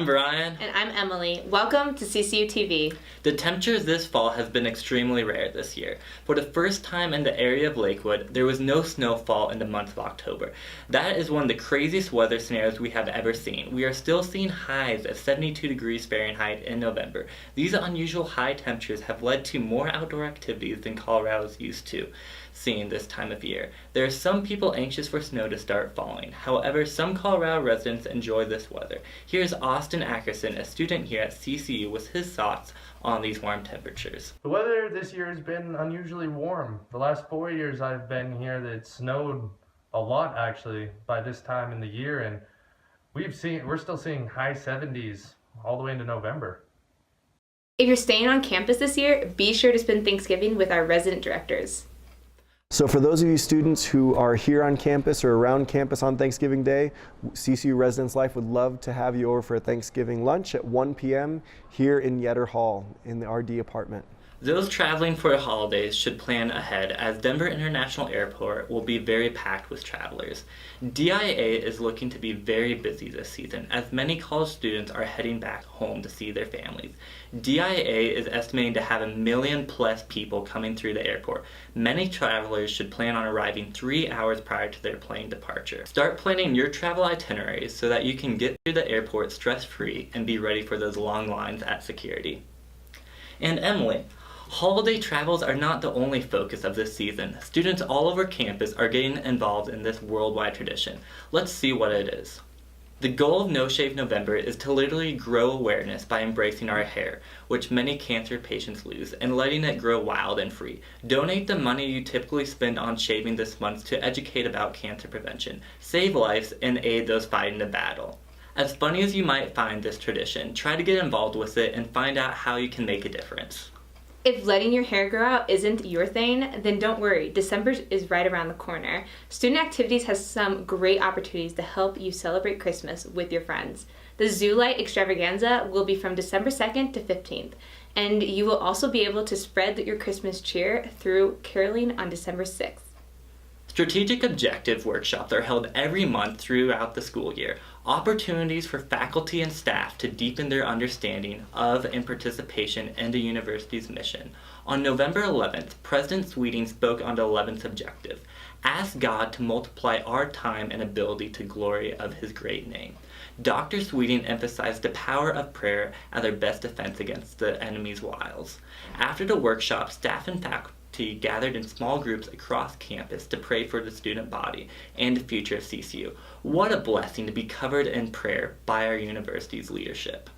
I'm Brian. And I'm Emily. Welcome to CCU TV. The temperatures this fall have been extremely rare this year. For the first time in the area of Lakewood, there was no snowfall in the month of October. That is one of the craziest weather scenarios we have ever seen. We are still seeing highs of 72 degrees Fahrenheit in November. These unusual high temperatures have led to more outdoor activities than Colorado is used to seeing this time of year. There are some people anxious for snow to start falling. However, some Colorado residents enjoy this weather. Here's Austin Ackerson, a student here at CCU, with his thoughts on these warm temperatures. The weather this year has been unusually warm. The last 4 years I've been here, it snowed a lot actually by this time in the year, and we're still seeing high 70s all the way into November. If you're staying on campus this year, be sure to spend Thanksgiving with our resident directors. So for those of you students who are here on campus or around campus on Thanksgiving Day, CCU Residence Life would love to have you over for a Thanksgiving lunch at 1 p.m. here in Yetter Hall in the RD apartment. Those traveling for the holidays should plan ahead, as Denver International Airport will be very packed with travelers. DIA is looking to be very busy this season, as many college students are heading back home to see their families. DIA is estimating to have 1 million plus people coming through the airport. Many travelers should plan on arriving 3 hours prior to their plane departure. Start planning your travel itineraries so that you can get through the airport stress-free and be ready for those long lines at security. And Emily, holiday travels are not the only focus of this season. Students all over campus are getting involved in this worldwide tradition. Let's see what it is. The goal of No Shave November is to literally grow awareness by embracing our hair, which many cancer patients lose, and letting it grow wild and free. Donate the money you typically spend on shaving this month to educate about cancer prevention, save lives, and aid those fighting the battle. As funny as you might find this tradition, try to get involved with it and find out how you can make a difference. If letting your hair grow out isn't your thing, then don't worry. December is right around the corner. Student Activities has some great opportunities to help you celebrate Christmas with your friends. The Zoo Light Extravaganza will be from December 2nd to 15th, and you will also be able to spread your Christmas cheer through caroling on December 6th. Strategic objective workshops are held every month throughout the school year. Opportunities for faculty and staff to deepen their understanding of and participation in the university's mission. On November 11th, President Sweeting spoke on the 11th objective. Ask God to multiply our time and ability to glory of His great name. Dr. Sweeting emphasized the power of prayer as our best defense against the enemy's wiles. After the workshop, staff and faculty gathered in small groups across campus to pray for the student body and the future of CCU. What a blessing to be covered in prayer by our university's leadership.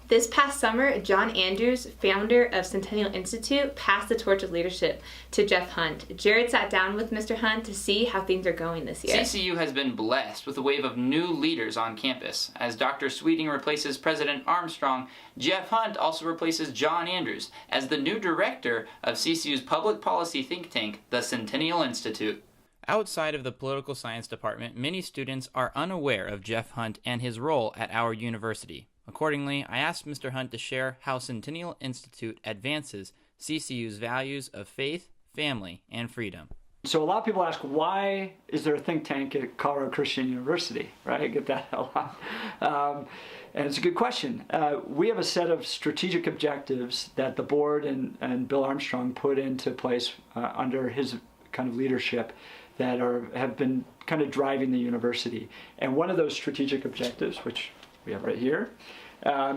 This past summer, John Andrews, founder of Centennial Institute, passed the torch of leadership to Jeff Hunt. Jared sat down with Mr. Hunt to see how things are going this year. CCU has been blessed with a wave of new leaders on campus. As Dr. Sweeting replaces President Armstrong, Jeff Hunt also replaces John Andrews as the new director of CCU's public policy think tank, the Centennial Institute. Outside of the political science department, many students are unaware of Jeff Hunt and his role at our university. Accordingly, I asked Mr. Hunt to share how Centennial Institute advances CCU's values of faith, family, and freedom. So a lot of people ask, why is there a think tank at Colorado Christian University, right? I get that a lot. And it's a good question. We have a set of strategic objectives that the board and Bill Armstrong put into place under his kind of leadership that have been kind of driving the university. And one of those strategic objectives, which we have right here,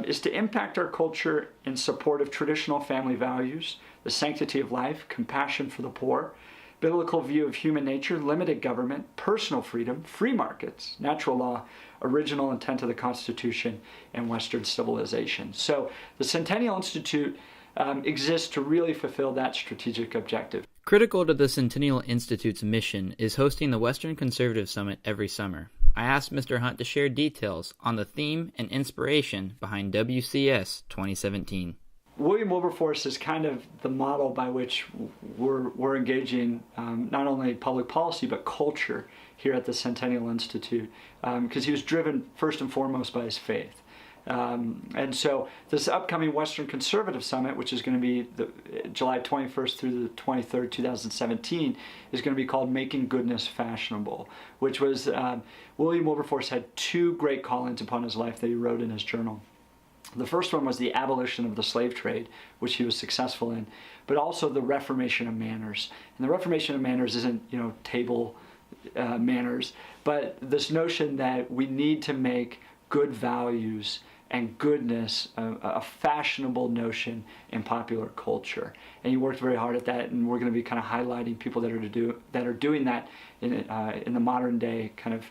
is to impact our culture in support of traditional family values, the sanctity of life, compassion for the poor, biblical view of human nature, limited government, personal freedom, free markets, natural law, original intent of the Constitution, and Western civilization. So the Centennial Institute exists to really fulfill that strategic objective. Critical to the Centennial Institute's mission is hosting the Western Conservative Summit every summer. I asked Mr. Hunt to share details on the theme and inspiration behind WCS 2017. William Wilberforce is kind of the model by which we're engaging not only public policy but culture here at the Centennial Institute, because he was driven first and foremost by his faith. And so this upcoming Western Conservative Summit, which is going to be July 21st through the 23rd, 2017, is going to be called Making Goodness Fashionable, which was, William Wilberforce had two great callings upon his life that he wrote in his journal. The first one was the abolition of the slave trade, which he was successful in, but also the reformation of manners. And the reformation of manners isn't, table manners, but this notion that we need to make good values and goodness a fashionable notion in popular culture. And he worked very hard at that, and we're going to be kind of highlighting people that are doing that in the modern day kind of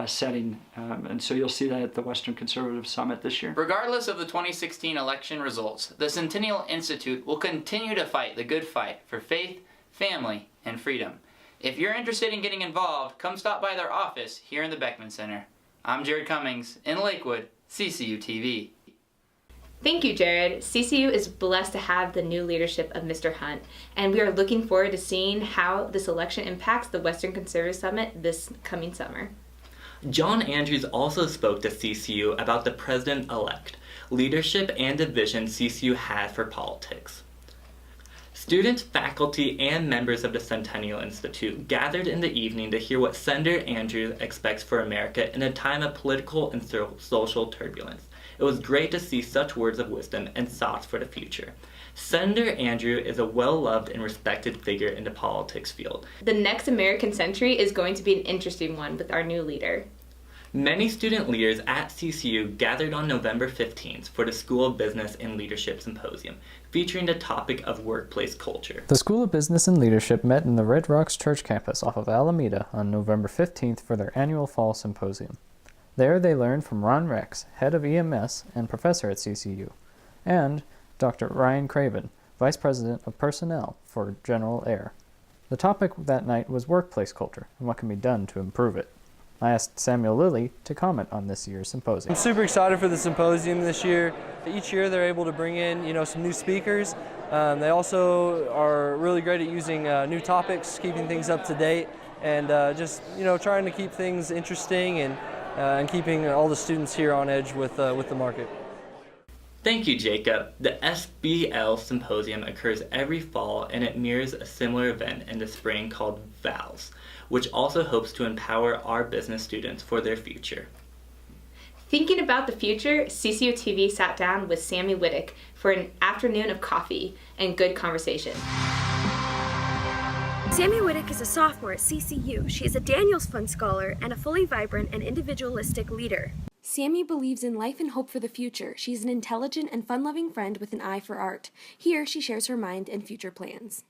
setting, and so you'll see that at the Western Conservative Summit this year. Regardless of the 2016 election results, the Centennial Institute will continue to fight the good fight for faith, family, and freedom. If you're interested in getting involved, come stop by their office here in the Beckman Center. I'm Jared Cummings in Lakewood, CCU TV. Thank you, Jared. CCU is blessed to have the new leadership of Mr. Hunt, and we are looking forward to seeing how this election impacts the Western Conservative Summit this coming summer. John Andrews also spoke to CCU about the president-elect, leadership, and the vision CCU has for politics. Students, faculty, and members of the Centennial Institute gathered in the evening to hear what Senator Andrews expects for America in a time of political and social turbulence. It was great to see such words of wisdom and thoughts for the future. Senator Andrews is a well-loved and respected figure in the politics field. The next American century is going to be an interesting one with our new leader. Many student leaders at CCU gathered on November 15th for the School of Business and Leadership Symposium, featuring the topic of workplace culture. The School of Business and Leadership met in the Red Rocks Church campus off of Alameda on November 15th for their annual fall symposium. There they learned from Ron Rex, head of EMS and professor at CCU, and Dr. Ryan Craven, Vice President of Personnel for General Air. The topic that night was workplace culture and what can be done to improve it. I asked Samuel Lilly to comment on this year's symposium. I'm super excited for the symposium this year. Each year they're able to bring in, some new speakers. They also are really great at using new topics, keeping things up to date, and just trying to keep things interesting and keeping all the students here on edge with the market. Thank you, Jacob. The SBL Symposium occurs every fall, and it mirrors a similar event in the spring called VALS, which also hopes to empower our business students for their future. Thinking about the future, CCU TV sat down with Sammy Whittick for an afternoon of coffee and good conversation. Sammy Whittick is a sophomore at CCU. She is a Daniels Fund Scholar and a fully vibrant and individualistic leader. Sammy believes in life and hope for the future. She is an intelligent and fun-loving friend with an eye for art. Here, she shares her mind and future plans.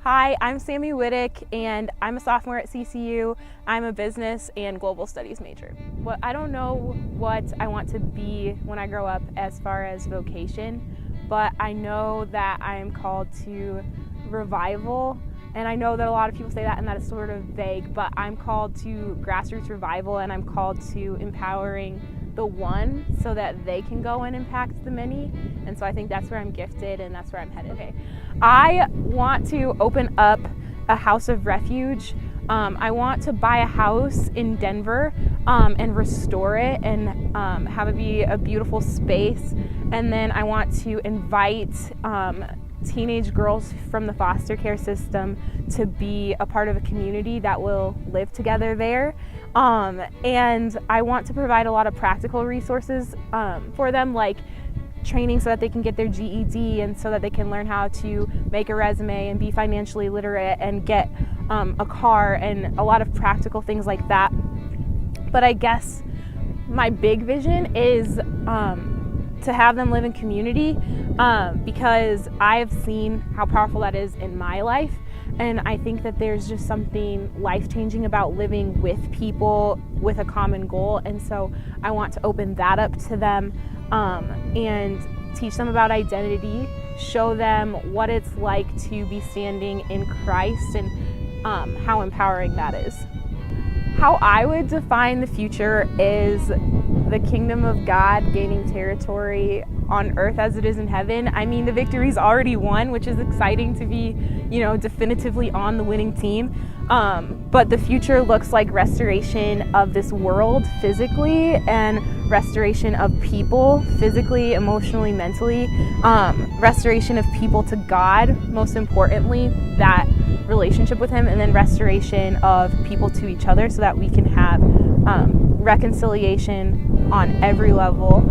Hi, I'm Sammy Whittick, and I'm a sophomore at CCU. I'm a business and global studies major. I don't know what I want to be when I grow up as far as vocation, but I know that I am called to revival. And I know that a lot of people say that and that is sort of vague, but I'm called to grassroots revival, and I'm called to empowering the one so that they can go and impact the many. And so I think that's where I'm gifted and that's where I'm headed. Okay. I want to open up a house of refuge. I want to buy a house in Denver and restore it and have it be a beautiful space. And then I want to invite teenage girls from the foster care system to be a part of a community that will live together there. And I want to provide a lot of practical resources for them, like training so that they can get their GED and so that they can learn how to make a resume and be financially literate and get a car and a lot of practical things like that. But I guess my big vision is to have them live in community because I've seen how powerful that is in my life. And I think that there's just something life-changing about living with people with a common goal. And so I want to open that up to them and teach them about identity, show them what it's like to be standing in Christ and how empowering that is. How I would define the future is the kingdom of God gaining territory on earth as it is in heaven. I mean, the victory's already won, which is exciting to be, definitively on the winning team. But the future looks like restoration of this world physically and restoration of people physically, emotionally, mentally, restoration of people to God, most importantly, that relationship with Him, and then restoration of people to each other so that we can have reconciliation on every level.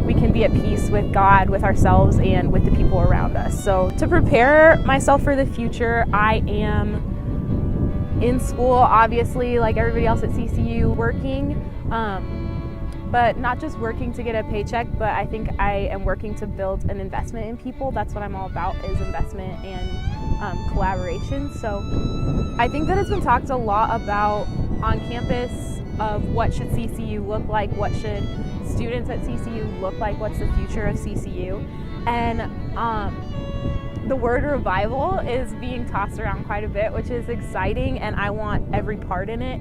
We can be at peace with God, with ourselves, and with the people around us. So to prepare myself for the future, I am in school, obviously, like everybody else at CCU, working, but not just working to get a paycheck, but I think I am working to build an investment in people. That's what I'm all about, is investment and collaboration. So I think that it's been talked a lot about on campus of what should CCU look like, what should students at CCU look like, what's the future of CCU. And the word revival is being tossed around quite a bit, which is exciting, and I want every part in it.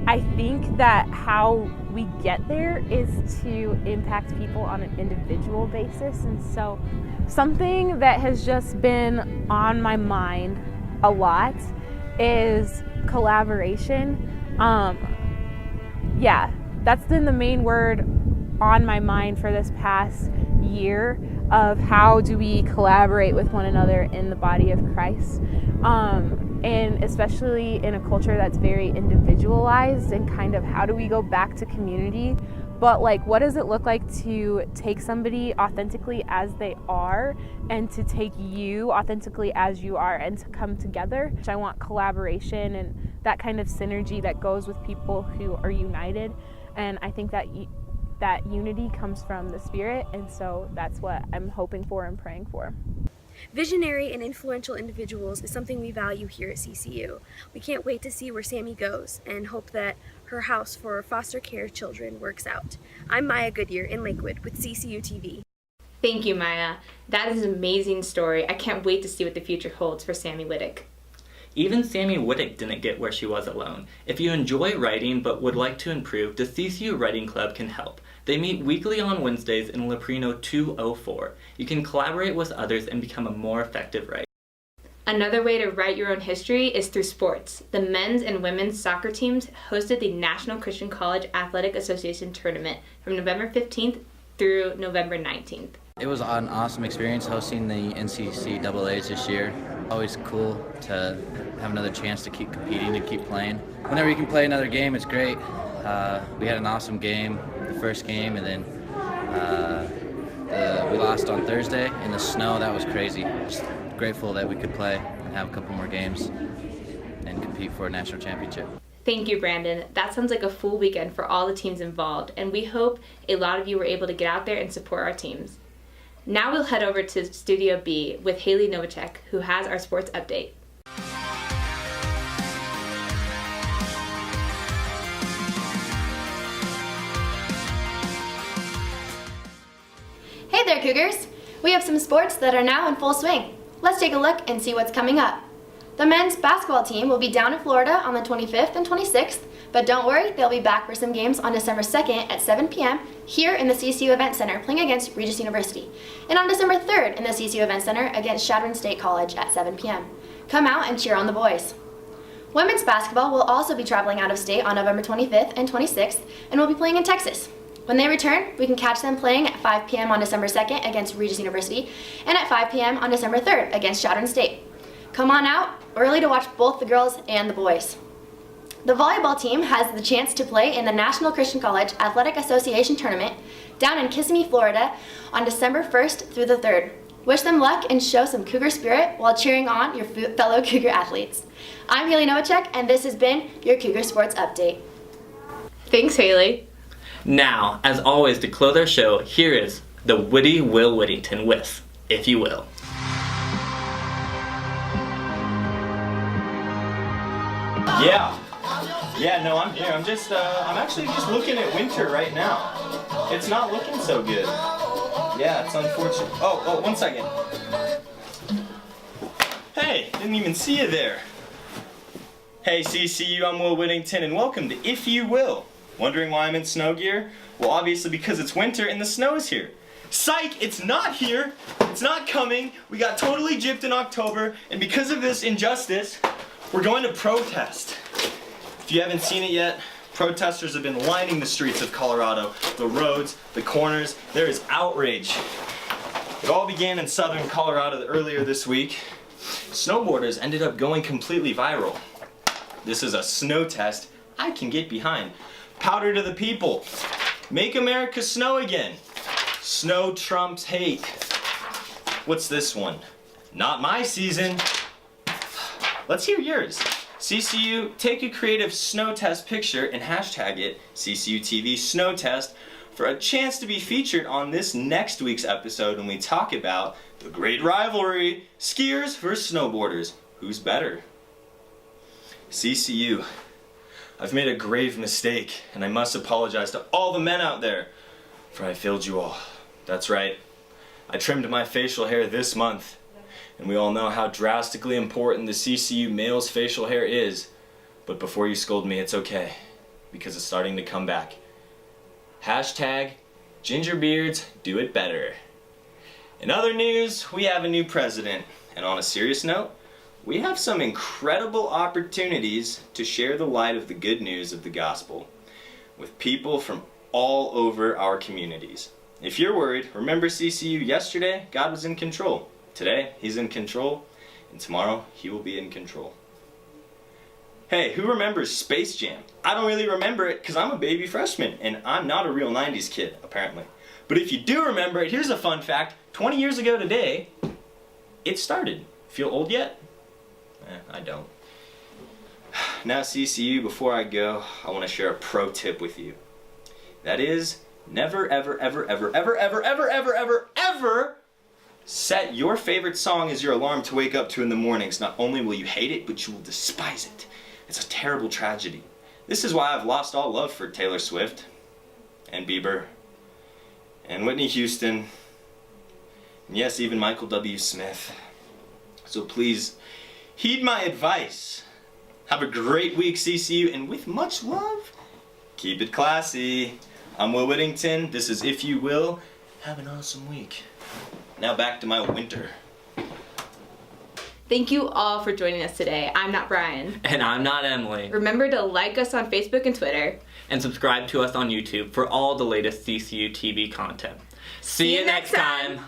I think that how we get there is to impact people on an individual basis. And so something that has just been on my mind a lot is collaboration. That's been the main word on my mind for this past year, of how do we collaborate with one another in the body of Christ, and especially in a culture that's very individualized, and kind of how do we go back to community, but like what does it look like to take somebody authentically as they are and to take you authentically as you are and to come together. I want collaboration and that kind of synergy that goes with people who are united, and I think that that unity comes from the Spirit, and so that's what I'm hoping for and praying for. Visionary and influential individuals is something we value here at CCU. We can't wait to see where Sammy goes and hope that her house for foster care children works out. I'm Maya Goodyear in Lakewood with CCU TV. Thank you, Maya. That is an amazing story. I can't wait to see what the future holds for Sammy Whittick. Even Sammy Whittick didn't get where she was alone. If you enjoy writing but would like to improve, the CCU Writing Club can help. They meet weekly on Wednesdays in Leprino 204. You can collaborate with others and become a more effective writer. Another way to write your own history is through sports. The men's and women's soccer teams hosted the National Christian College Athletic Association Tournament from November 15th through November 19th. It was an awesome experience hosting the NCCAAs this year. Always cool to have another chance to keep competing and keep playing. Whenever you can play another game, it's great. We had an awesome game, the first game, and then we lost on Thursday in the snow. That was crazy. Just grateful that we could play and have a couple more games and compete for a national championship. Thank you, Brandon. That sounds like a full weekend for all the teams involved, and we hope a lot of you were able to get out there and support our teams. Now we'll head over to Studio B with Haley Novacek, who has our sports update. Hey there, Cougars! We have some sports that are now in full swing. Let's take a look and see what's coming up. The men's basketball team will be down in Florida on the 25th and 26th, but don't worry, they'll be back for some games on December 2nd at 7 p.m. here in the CCU Event Center playing against Regis University, and on December 3rd in the CCU Event Center against Chadron State College at 7 p.m. Come out and cheer on the boys. Women's basketball will also be traveling out of state on November 25th and 26th and will be playing in Texas. When they return, we can catch them playing at 5 p.m. on December 2nd against Regis University and at 5 p.m. on December 3rd against Chadron State. Come on out early to watch both the girls and the boys. The volleyball team has the chance to play in the National Christian College Athletic Association Tournament down in Kissimmee, Florida on December 1st through the 3rd. Wish them luck and show some Cougar spirit while cheering on your fellow Cougar athletes. I'm Haley Novacek, and this has been your Cougar Sports Update. Thanks, Haley. Now, as always, to close our show, here is the Witty Will Whittington with If You Will. Yeah, no, I'm here. I'm actually just looking at winter right now. It's not looking so good. Yeah, it's unfortunate. Oh, 1 second. Hey, didn't even see you there. Hey, CCU, I'm Will Whittington, and welcome to If You Will. Wondering why I'm in snow gear? Well, obviously because it's winter and the snow is here. Psych, it's not here. It's not coming. We got totally gypped in October, and because of this injustice, we're going to protest. If you haven't seen it yet, protesters have been lining the streets of Colorado, the roads, the corners. There is outrage. It all began in southern Colorado earlier this week. Snowboarders ended up going completely viral. This is a snow test I can get behind. Powder to the people. Make America snow again. Snow trumps hate. What's this one? Not my season. Let's hear yours. CCU, take a creative snow test picture and hashtag it CCU TV Snow Test for a chance to be featured on this next week's episode when we talk about the great rivalry, skiers versus snowboarders. Who's better? CCU, I've made a grave mistake, and I must apologize to all the men out there, for I failed you all. That's right. I trimmed my facial hair this month, and we all know how drastically important the CCU male's facial hair is. But before you scold me, it's okay, because it's starting to come back. Hashtag gingerbeards do it better. In other news, we have a new president, and on a serious note, we have some incredible opportunities to share the light of the good news of the gospel with people from all over our communities. If you're worried, remember CCU yesterday, God was in control. Today, He's in control, and tomorrow, He will be in control. Hey, who remembers Space Jam? I don't really remember it because I'm a baby freshman, and I'm not a real 90s kid, apparently. But if you do remember it, here's a fun fact. 20 years ago today, it started. Feel old yet? I don't. Now CCU, before I go, I want to share a pro tip with you. That is, never ever ever ever ever ever ever ever ever ever set your favorite song as your alarm to wake up to in the mornings. Not only will you hate it, but you will despise it. It's a terrible tragedy. This is why I've lost all love for Taylor Swift and Bieber and Whitney Houston and yes, even Michael W. Smith. So please, heed my advice. Have a great week, CCU, and with much love, keep it classy. I'm Will Whittington. This is If You Will. Have an awesome week. Now back to my winter. Thank you all for joining us today. I'm not Brian. And I'm not Emily. Remember to like us on Facebook and Twitter. And subscribe to us on YouTube for all the latest CCU TV content. See you next time.